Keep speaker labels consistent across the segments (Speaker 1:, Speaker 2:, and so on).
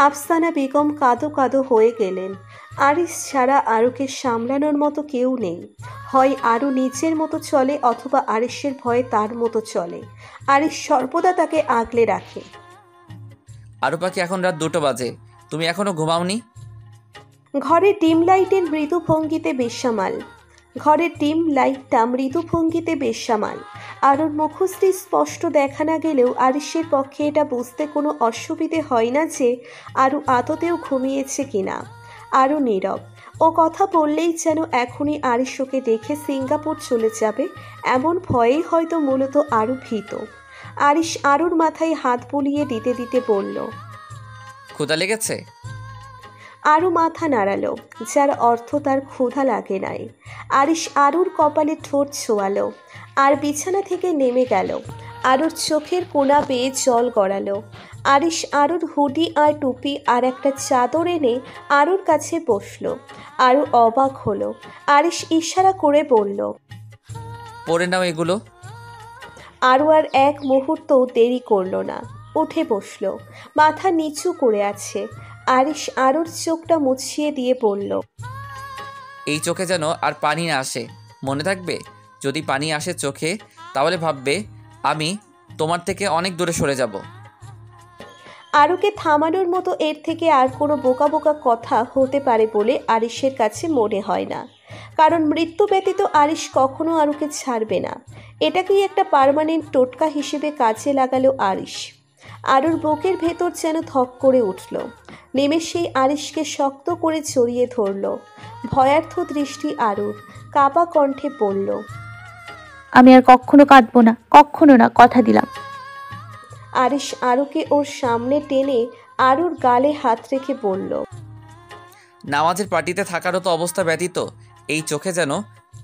Speaker 1: আফসানা বেগম কাঁদো কাঁদো হয়ে গেলেন। আরিস ছাড়া আরুকে সামলানোর মতো কেউ নেই। হয় আরু নিজের মতো চলে অথবা আরিসের ভয়ে তার মতো চলে। আরিস সর্বদা তাকে আগলে রাখে।
Speaker 2: আরু পাখি, এখন রাত 2টো বাজে, তুমি এখনো ঘুমাওনি?
Speaker 1: ঘরের ডিম লাইটের মৃদু ভঙ্গিতে বেসামাল। ঘরের ডিম লাইটটা মৃদু ভঙ্গিতে বেসামাল। আরুর মুখশ্রী স্পষ্ট দেখা না গেলেও আরিসের পক্ষে এটা বুঝতে কোনো অসুবিধে হয় না যে আরু আদতেও ঘুমিয়েছে কিনা। আরু নীরব। ও কথা বললেই যেন এখনই আরিস ওকে দেখে সিঙ্গাপুর চলে যাবে, এমন ভয়েই হয়তো মূলত আরু ভীত। আরিস আরুর মাথায় হাত বুলিয়ে দিতে দিতে বলল,
Speaker 2: ক্ষুধা লেগেছে?
Speaker 1: আরু মাথা নাড়ালো, যার অর্থ তার ক্ষুধা লাগে নাই। আরিস আরুর কপালে ঠোঁট ছোঁয়ালো আর বিছানা থেকে নেমে গেল। আরুর চোখের কোনা বেয়ে জল গড়ালো। আরিস আরুর হুডি আর টুপি আর একটা চাদর এনে আরুর কাছে বসলো। আরু অবাক হলো। আরিস ইশারা করে বলল,
Speaker 2: পরে নাও এগুলো।
Speaker 1: আরু আর এক মুহূর্ত দেরি করলো না, উঠে বসলো। মাথা নিচু করে আছে। আরিস আরুর চোখটা মুছিয়ে দিয়ে বলল,
Speaker 2: এই চোখে যেন আর পানি না আসে, মনে থাকবে? যদি পানি আসে চোখে, তাহলে ভাববে আমি তোমার থেকে অনেক দূরে সরে যাব।
Speaker 1: আরুকে থামানোর মতো এর থেকে আর কোনো বোকা বোকা কথা হতে পারে বলে আরিসের কাছে মনে হয় না। কারণ মৃত্যু ব্যতীত আরিস কখনো আরুকে ছাড়বে না। এটাকেই একটা পার্মানেন্ট টোটকা হিসেবে কাজে লাগালো আরিস। আরুর বুকের ভেতর যেন থক করে উঠল। নিমেষেই আরিসকে শক্ত করে জড়িয়ে ধরল। ভয়ার্থ দৃষ্টি আরুর। কাঁপা কণ্ঠে বলল,
Speaker 3: আমি আর কখনো কাঁদবো না, কখনো না, কথা দিলাম।
Speaker 1: আরিস আরুকে ওর সামনে টেনে আরুর গালে হাত রেখে বলল,
Speaker 2: নামাজের পার্টিতে থাকারও তো অবস্থা ব্যতীত এই চোখে যেন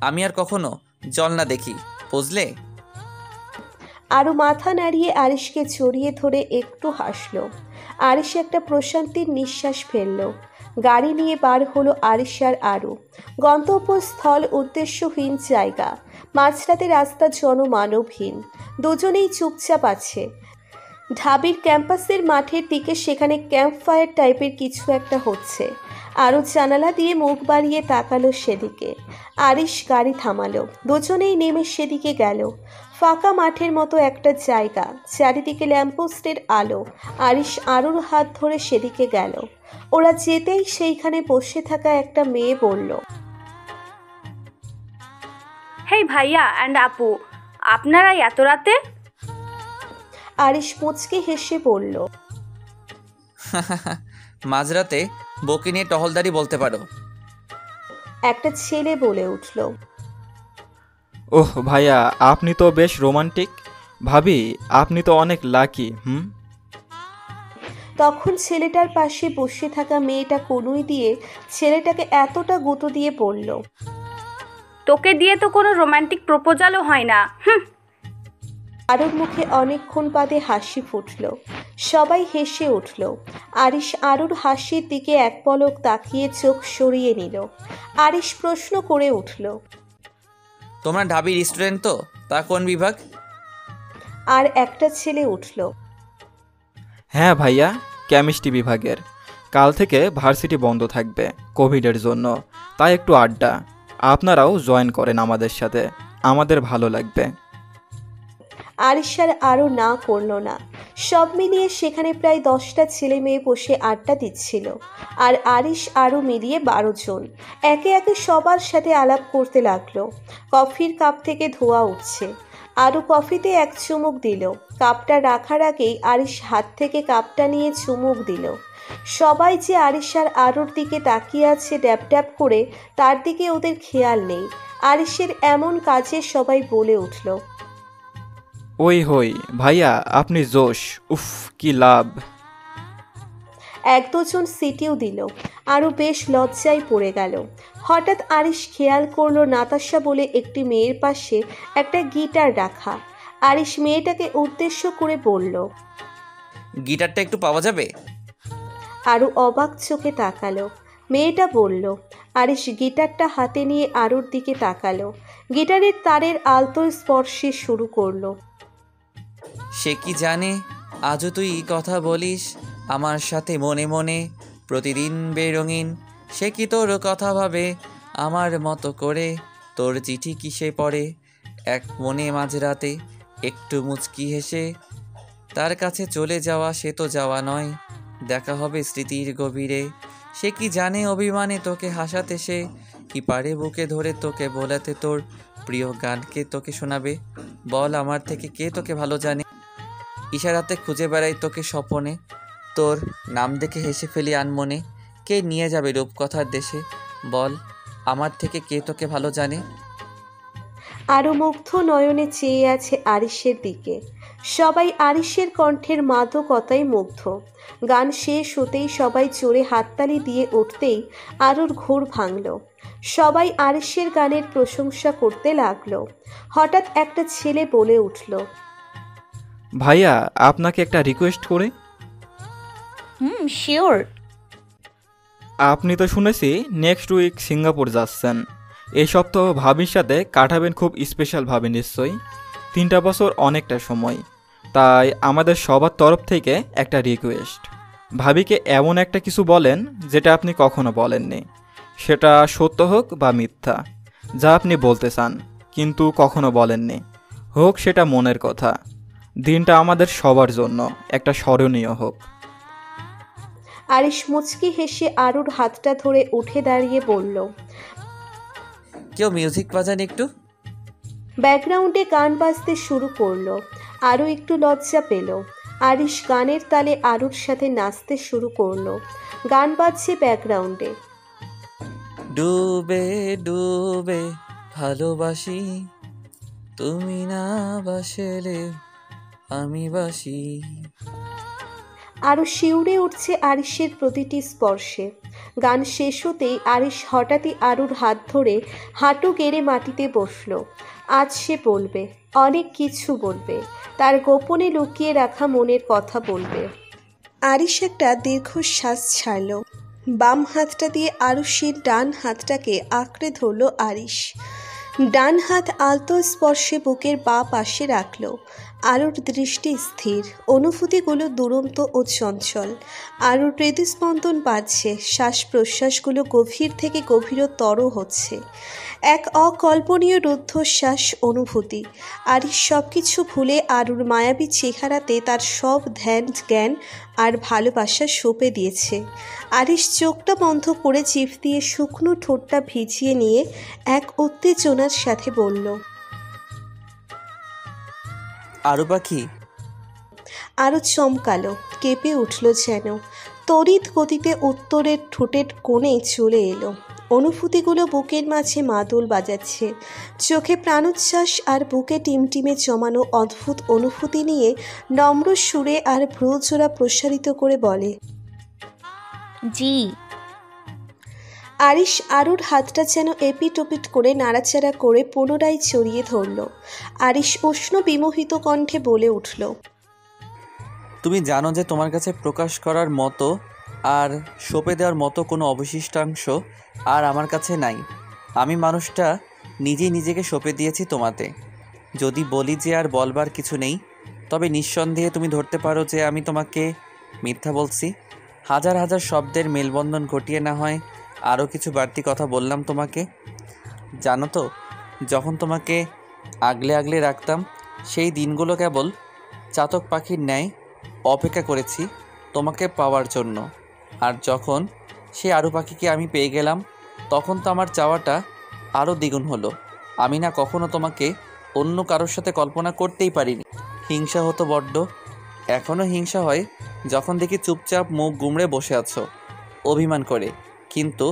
Speaker 2: আমি আর কখনো জল না দেখি, বুঝলে?
Speaker 1: আরু মাথা নাড়িয়ে আরিসকে জড়িয়ে ধরে একটু হাসল। আরিস একটা প্রশান্তির নিঃশ্বাস ফেলল। গাড়ি নিয়ে বার হলো আরিস আর আরু। গন্তব্যস্থল উদ্দেশ্যহীন জায়গা। মাঝরাতে রাস্তা জনমানবহীন। দুজনেই চুপচাপ আছে। ঢাবির ক্যাম্পাসের মাঠের দিকে সেখানে ক্যাম্প ফায়ার টাইপের কিছু একটা হচ্ছে। আরও জানালা দিয়ে মুখ বাড়িয়ে তাকালো সেদিকে। আরিস গাড়ি থামালো। দুজনেই নেমে সেদিকে গেল। ফাঁকা মাঠের মতো একটা জায়গা, চারিদিকে ল্যাম্পপোস্টের আলো। আরিস আরুর হাত ধরে সেদিকে গেল। ওরা যেতেই সেইখানে বসে থাকা একটা মেয়ে বলল,
Speaker 4: হেই ভাইয়া অ্যান্ড আপু, আপনারা এত রাতে?
Speaker 1: আরিস মুচকে হেসে বলল,
Speaker 2: মাঝরাতে বউকে নিয়ে টহলদারি বলতে পারো।
Speaker 1: একটা ছেলে বলে উঠল,
Speaker 5: ওহ ভাইয়া, আপনি তো বেশ রোমান্টিক। ভাবি, আপনি তো অনেক লাকি।
Speaker 1: তখন ছেলেটার পাশে বসে থাকা মেয়েটা কনুই দিয়ে ছেলেটাকে এতটা গুঁতো দিয়ে বলল,
Speaker 4: তোকে দিয়ে তো কোনো রোমান্টিক প্রপোজালও হয় না।
Speaker 1: আরুর মুখে অনেকক্ষণ বাদে হাসি ফুটল। সবাই হেসে উঠল। আরিস আরুর হাসির দিকে এক পলক তাকিয়ে চোখ সরিয়ে নিল। আরিস প্রশ্ন করে উঠল,
Speaker 2: তোমরা ঢাবি রেস্টুরেন্ট তো, তা কোন বিভাগ?
Speaker 1: আর একটা ছেলে উঠল,
Speaker 5: হ্যাঁ ভাইয়া, কেমিস্ট্রি বিভাগের। কাল থেকে ভার্সিটি বন্ধ থাকবে কোভিডের জন্য, তাই একটু আড্ডা। আপনারাও জয়েন করেন আমাদের সাথে, আমাদের ভালো লাগবে।
Speaker 1: আরিস আর আরও না করল না। সব মিলিয়ে সেখানে প্রায় 10টা ছেলে মেয়ে বসে আড্ডা দিচ্ছিল। আর আরিস আরও মিলিয়ে 12 জন। একে একে সবার সাথে আলাপ করতে লাগলো। কফির কাপ থেকে ধোঁয়া উঠছে। আরও কফিতে এক চুমুক দিল। কাপটা রাখার আগেই আরিস হাত থেকে কাপটা নিয়ে চুমুক দিল। সবাই যে আরিস আর আরুর দিকে তাকিয়ে আছে ড্যাব ড্যাব করে, তার দিকে ওদের খেয়াল নেই। আরিসের এমন কাজে সবাই বলে উঠল,
Speaker 5: ওই হই ভাইয়া, আপনি জোশ, উফ কি লাভ।
Speaker 1: এক দুজন সিটিও দিল। আরও বেশ লজ্জায় পড়ে গেল। হঠাৎ আরিস খেয়াল করলো নাতাশা বলে একটি মেয়ের পাশে একটা গিটার রাখা। আরিস মেয়েটাকে উদ্দেশ্য করে বলল,
Speaker 2: গিটারটা একটু পাওয়া যাবে?
Speaker 1: আরও অবাক চোখে তাকালো। মেয়েটা বলল। আরিস গিটারটা হাতে নিয়ে আরুর দিকে তাকালো। গিটারের তারের আলতো স্পর্শে শুরু করলো।
Speaker 2: সে কি জানে আজও তুই কথা বলিস আমার সাথে মনে মনে, প্রতিদিন বেরঙিন। সে কি তোর কথা ভাবে আমার মতো করে, তোর চিঠি কিসে পড়ে এক মনে মাঝরাতে, একটু মুচকি হেসে তার কাছে চলে যাওয়া, সে তো যাওয়া নয়, দেখা হবে স্মৃতির গভীরে। সে কি জানে অভিমানে তোকে হাসাতে, সে কি পারে বুকে ধরে তোকে বোলাতে, তোর প্রিয় গানকে তোকে শোনাবে। বল আমার থেকে কে তোকে ভালো জানে, ইশারাতে খুঁজে বেড়াই তোকে স্বপনে, তোর নাম দেখে হেসে ফেলি আনমনে। কে নিয়ে যাবে রূপকথার দেশে, বল আমার থেকে কে তোকে ভালো জানে।
Speaker 1: আরও মুগ্ধ নয়নে চেয়ে আছে আরিশের দিকে। সবাই আরিশের কণ্ঠের মাদকতায় মুগ্ধ। গান শেষ হতেই সবাই জোরে হাততালি দিয়ে উঠতেই আরুর ঘোর ভাঙল। সবাই আরিশের গানের প্রশংসা করতে লাগলো। হঠাৎ একটা ছেলে বলে উঠল,
Speaker 5: ভাইয়া আপনাকে একটা রিকোয়েস্ট করি।
Speaker 3: শিওর।
Speaker 5: আপনি তো শুনেছি নেক্সট উইক সিঙ্গাপুর যাচ্ছেন। এই সপ্তাহ ভাবির সাথে কাটাবেন খুব স্পেশালভাবে নিশ্চয়ই। 3টা বছর অনেকটা সময়, তাই আমাদের সবার তরফ থেকে একটা রিকোয়েস্ট। ভাবিকে এমন একটা কিছু বলেন যেটা আপনি কখনো বলেননি, সেটা সত্য হোক বা মিথ্যা, যা আপনি বলতে চান কিন্তু কখনো বলেননি, হোক সেটা মনের কথা। দিনটা আমাদের সবার জন্য একটা স্মরণীয় হোক।
Speaker 1: আরিশ মুচকি হেসে আরুর হাতটা ধরে উঠে দাঁড়িয়ে বলল,
Speaker 2: কেউ মিউজিক বাজান একটু।
Speaker 1: ব্যাকগ্রাউন্ডে গান বাজতে শুরু করলো। আরও একটু লজ্জা পেল। আরিশ গানের তালে আরুর সাথে নাচতে শুরু করলো। গান বাজছে ব্যাকগ্রাউন্ডে।
Speaker 2: ডুবে ডুবে ভালোবাসি, তুমি না বাসলে আমি বাসি।
Speaker 1: আরও শিউরে উঠছে আরিশের প্রতিটি স্পর্শে। গান শেষ হতেই আরিশ হঠাৎই আরুর হাত ধরে হাঁটু গেড়ে মাটিতে বসলো। আজ সে বলবে, অনেক কিছু বলবে, তার গোপনে লুকিয়ে রাখা মনের কথা বলবে। আরিশ একটা দীর্ঘশ্বাস ছাড়ল। বাম হাতটা দিয়ে আরুষের ডান হাতটাকে আঁকড়ে ধরল আরিশ। ডান হাত আলতো স্পর্শে বুকের বাঁ পাশে রাখল। আরুর দৃষ্টি স্থির, অনুভূতিগুলো দুরন্ত ও চঞ্চল। আরুর হৃদস্পন্দন বাড়ছে, শ্বাস প্রশ্বাসগুলো গভীর থেকে গভীরতর হচ্ছে। এক অকল্পনীয় রুদ্ধশ্বাস অনুভূতি। আরিশ সব কিছু ভুলে আরুর মায়াবী চেহারাতে তার সব ধ্যান জ্ঞান আর ভালোবাসা সঁপে দিয়েছে। আরিশ চোখটা বন্ধ করে জিভ দিয়ে শুকনো ঠোঁটটা ভিজিয়ে নিয়ে এক উত্তেজনার সাথে বলল,
Speaker 2: আরু পাখি।
Speaker 1: আরও চমকালো, কেঁপে উঠল যেন। তড়িৎ গতিতে উত্তরের ঠোঁটের কোণে চলে এলো। অনুভূতিগুলো বুকের মাঝে মাদল বাজাচ্ছে। চোখে প্রাণোচ্ছ্বাস আর বুকে টিমটিমে জমানো অদ্ভুত অনুভূতি নিয়ে নম্র সুরে আর ভ্রুজোড়া প্রসারিত করে বলে,
Speaker 3: জি।
Speaker 1: আরিশ আরুর হাতটা যেন এপিটোপিট করে নাড়াচাড়া করে পুনরায় জড়িয়ে ধরল। আরিশ উষ্ণ বিমোহিত কণ্ঠে বলে উঠল,
Speaker 2: তুমি জানো যে তোমার কাছে প্রকাশ করার মতো আর সঁপে দেওয়ার মতো কোনো অবশিষ্টাংশ আর আমার কাছে নাই। আমি মানুষটা নিজেই নিজেকে সঁপে দিয়েছি তোমাতে। যদি বলি যে আর বলবার কিছু নেই, তবে নিঃসন্দেহে তুমি ধরতে পারো যে আমি তোমাকে মিথ্যা বলছি। হাজার হাজার শব্দের মেলবন্ধন ঘটিয়ে না হয় আরও কিছু বাড়তি কথা বললাম তোমাকে। জানো তো, যখন তোমাকে আগলে আগলে রাখতাম, সেই দিনগুলো কেবল চাতক পাখির ন্যায় অপেক্ষা করেছি তোমাকে পাওয়ার জন্য। আর যখন সেই আরু পাখিকে আমি পেয়ে গেলাম, তখন তো আমার চাওয়াটা আরও দ্বিগুণ হলো। আমি না কখনো তোমাকে অন্য কারোর সাথে কল্পনা করতেই পারিনি। হিংসা হতো বড্ড, এখনও হিংসা হয় যখন দেখি চুপচাপ মুখ গুমড়ে বসে আছো অভিমান করে, কিন্তু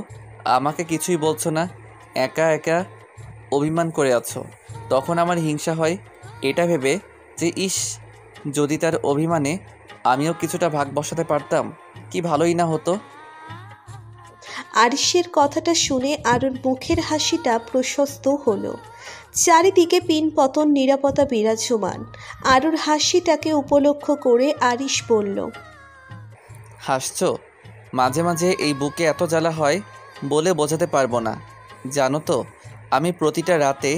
Speaker 2: আমাকে কিছুই বলছো না, একা একা অভিমান করে আছো। তখন আমার হিংসা হয় এটা ভেবে যে ইস, যদি তার অভিমানে আমিও কিছুটা ভাগ বসাতে পারতাম, কি ভালোই না হতো।
Speaker 1: আরিশের কথাটা শুনে আরুর মুখের হাসিটা প্রশস্ত হলো। চারিদিকে পিন পতন নিরাপত্তা বিরাজমান। আরুর হাসিটাকে উপলক্ষ করে আরিশ বলল,
Speaker 2: হাসছো? মাঝে মাঝে এই বুকে এত জ্বালা হয় বলে বোঝাতে পারবো না। জানো তো, আমি প্রতিটা রাতে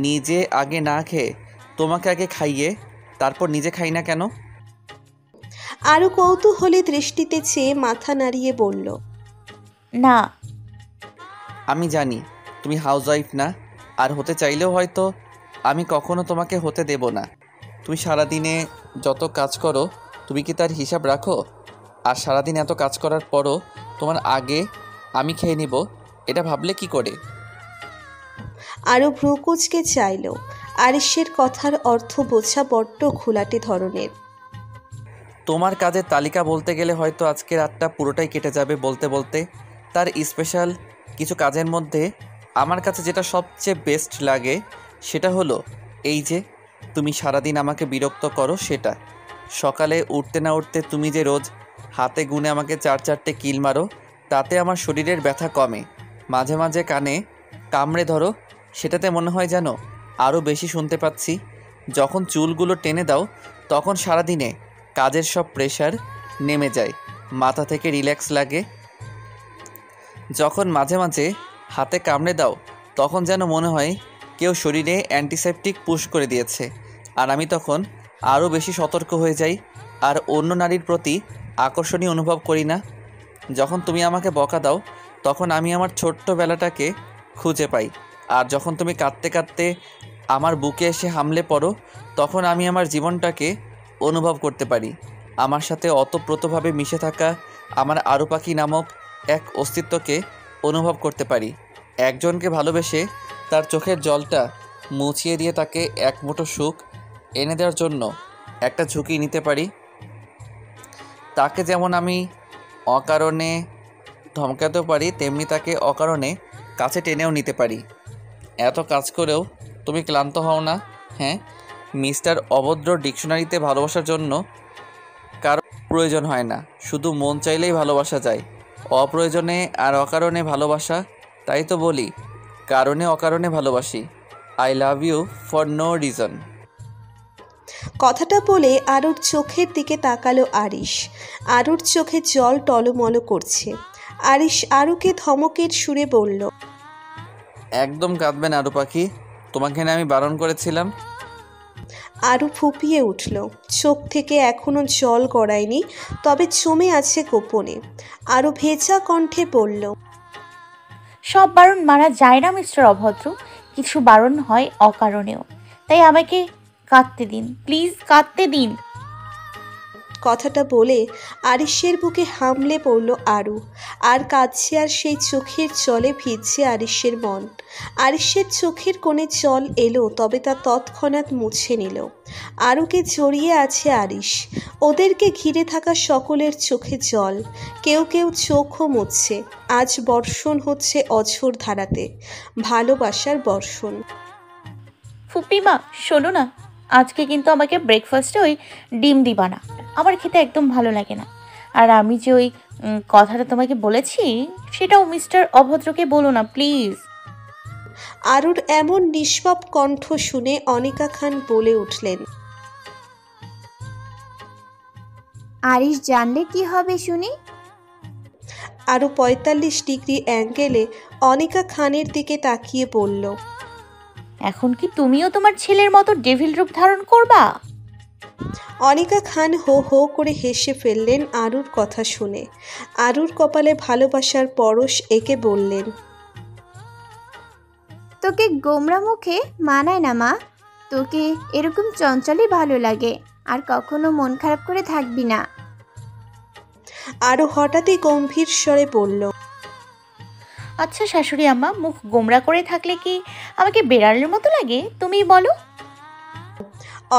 Speaker 2: নিজে আগে না খেয়ে তোমাকে আগে খাইয়ে তারপর নিজে খাই না কেন?
Speaker 1: আরও কৌতূহলী দৃষ্টিতে চেয়ে মাথা নাড়িয়ে বলল,
Speaker 3: না।
Speaker 2: আমি জানি তুমি হাউসওয়াইফ না, আর হতে চাইলেও হয়তো আমি কখনো তোমাকে হতে দেব না। তুমি সারাদিনে যত কাজ করো তুমি কি তার হিসাব রাখো? আর সারাদিন এত কাজ করার পরও তোমার আগে আমি খেয়ে নিব, এটা ভাবলে কি করে?
Speaker 1: আরও ভ্রুকুচকে চাইল। আরিশের কথার অর্থ বোঝা বড্ড ঘোলাটে ধরনের।
Speaker 2: তোমার কাজের তালিকা বলতে গেলে হয়তো আজকে রাতটা পুরোটাই কেটে যাবে বলতে বলতে। তার স্পেশাল কিছু কাজের মধ্যে আমার কাছে যেটা সবচেয়ে বেস্ট লাগে সেটা হলো এই যে তুমি সারাদিন আমাকে বিরক্ত করো সেটা। সকালে উঠতে না উঠতে তুমি যে রোজ হাতে গুনে আমাকে 4-4টে কিল মারো, তাতে আমার শরীরের ব্যথা কমে। মাঝে মাঝে কানে কামড়ে ধরো, সেটাতে মনে হয় যেন আরও বেশি শুনতে পাচ্ছি। যখন চুলগুলো টেনে দাও তখন সারাদিনে কাজের সব প্রেশার নেমে যায়, মাথা থেকে রিল্যাক্স লাগে। যখন মাঝে মাঝে হাতে কামড়ে দাও তখন যেন মনে হয় কেউ শরীরে অ্যান্টিসেপটিক পুশ করে দিয়েছে, আর আমি তখন আরও বেশি সতর্ক হয়ে যাই আর অন্য নারীর প্রতি আকর্ষণীয় অনুভব করি না। যখন তুমি আমাকে বকা দাও তখন আমি আমার ছোট্টবেলাটাকে খুঁজে পাই, আর যখন তুমি কাঁদতে কাঁদতে আমার বুকে এসে হামলে পড়ো তখন আমি আমার জীবনটাকে অনুভব করতে পারি। আমার সাথে অতপ্রতভাবে মিশে থাকা আমার আরু পাখি নামক এক অস্তিত্বকে অনুভব করতে পারি। একজনকে ভালোবেসে তার চোখের জলটা মুছিয়ে দিয়ে তাকে এক মুঠো সুখ এনে দেওয়ার জন্য একটা ঝুঁকি নিতে পারি। তাকে যেমন আমি অকারণে ধমকাতেও পারি, তেমনি তাকে অকারণে কাছে টেনেও নিতে পারি। এত কাজ করেও তুমি ক্লান্ত হও না? হ্যাঁ, মিস্টার অভদ্র ডিকশনারিতে ভালোবাসার জন্য কারো প্রয়োজন হয় না, শুধু মন চাইলেই ভালোবাসা যায়। অপ্রয়োজনে আর অকারণে ভালোবাসা, তাই তো বলি কারণে অকারণে ভালোবাসি। I love you for no reason.
Speaker 1: কথাটা বলে আরুর চোখের দিকে তাকালো আরিশ। আরুর চোখে জল টলমল করছে। আরিশ আরুকে ধমকের সুরে বলল,
Speaker 2: একদম কাঁদবে না আরু পাখি, তোমাকে না আমি বারণ করেছিলাম?
Speaker 1: আরু ফুপিয়ে উঠল। চোখ থেকে এখনো জল গড়ায়নি, তবে জমে আছে গোপনে। আরু ভেজা কণ্ঠে বলল,
Speaker 3: সব বারণ মারা যায় না মিস্টার অভদ্র, কিছু বারণ হয় অকারণেও। তাই আমাকে কাঁদতে দিন, প্লিজ কাঁদতে দিন।
Speaker 1: কথাটা বলে আরিশের বুকে হামলে পড়ল আরু। আর কাঁদছে, আর সেই চোখের জলে ভিজছে আরিশের মন। আরিশের চোখের কোণে জল এলো, তবে তা তৎক্ষণাৎ মুছে নিল। আরুকে জড়িয়ে আছে আরিশ। ওদেরকে ঘিরে থাকা সকলের চোখে জল। কেউ কেউ চোখও মুছছে। আজ বর্ষণ হচ্ছে অঝোর ধারাতে, ভালোবাসার বর্ষণ।
Speaker 3: ফুপিমা শোনো না, আজকে কিন্তু আমাকে ব্রেকফাস্টে ওই ডিম দিবা না, আমার খেতে একদম ভালো লাগে না। আর আমি যে ওই কথাটা তোমাকে বলেছি সেটাও মিস্টার অভদ্রকে বলো না প্লিজ।
Speaker 1: আরুর এমন নিষ্পাপ কণ্ঠ শুনে অনিকা খান বলে উঠলেন,
Speaker 6: আরিশ জানলে কি হবে শুনি?
Speaker 1: আরও ৪৫ ডিগ্রি অ্যাঙ্গেলে অনিকা খানের দিকে তাকিয়ে বলল,
Speaker 3: এখন কি তুমিও তোমার ছেলের মতো ডেভিল রূপ ধারণ করবা?
Speaker 1: অনিকা খান হো হো করে হেসে ফেললেন আরুর কথা শুনে। আরুর কপালে ভালোবাসার পরশ এঁকে বললেন,
Speaker 6: তোকে গোমরা মুখে মানায় না মা, তোকে এরকম চঞ্চলই ভালো লাগে, আর কখনো মন খারাপ করে থাকবি না।
Speaker 1: আরও হঠাৎই গম্ভীর স্বরে বলল,
Speaker 3: আচ্ছা শাশুড়ি আম্মা, মুখ গোমরা করে থাকলে কি আমাকে বেড়ালের মতো লাগে তুমিই বলো?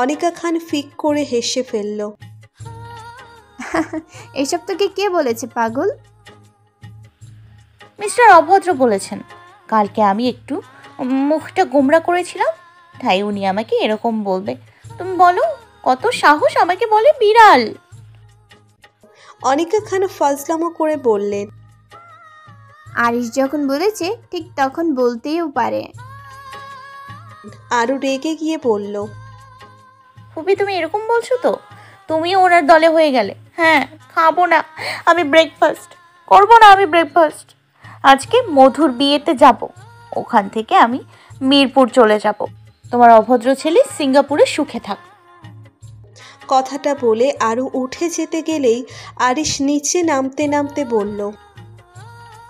Speaker 1: অনিকা খান ফিক করে হেসে ফেলল,
Speaker 6: এসব তোকে কে বলেছে পাগল?
Speaker 3: মিস্টার অভদ্র বলেছেন। কালকে আমি একটু মুখটা গোমরা করেছিলাম, তাই উনি আমাকে এরকম বলবে। তুমি বলো, কত সাহস আমাকে বলে বিড়াল।
Speaker 1: অনিকা খান ফাজলামো করে বললেন,
Speaker 6: আরিশ যখন বলেছে ঠিক তখন বলতেও পারে।
Speaker 1: আরু রেগে গিয়ে বলল,
Speaker 3: ফুপি তুমি এরকম বলছো তো? তুমিও ওনার দলে হয়ে গেলে। হ্যাঁ, খাবো না আমি ব্রেকফাস্ট, করবো না আমি ব্রেকফাস্ট। আজকে মধুর বিয়েতে যাব, ওখান থেকে আমি মিরপুর চলে যাব। তোমার অভদ্র ছেলে সিঙ্গাপুরে সুখে থাক।
Speaker 1: কথাটা বলে আরও উঠে যেতে গেলেই আরিশ নিচে নামতে নামতে বলল,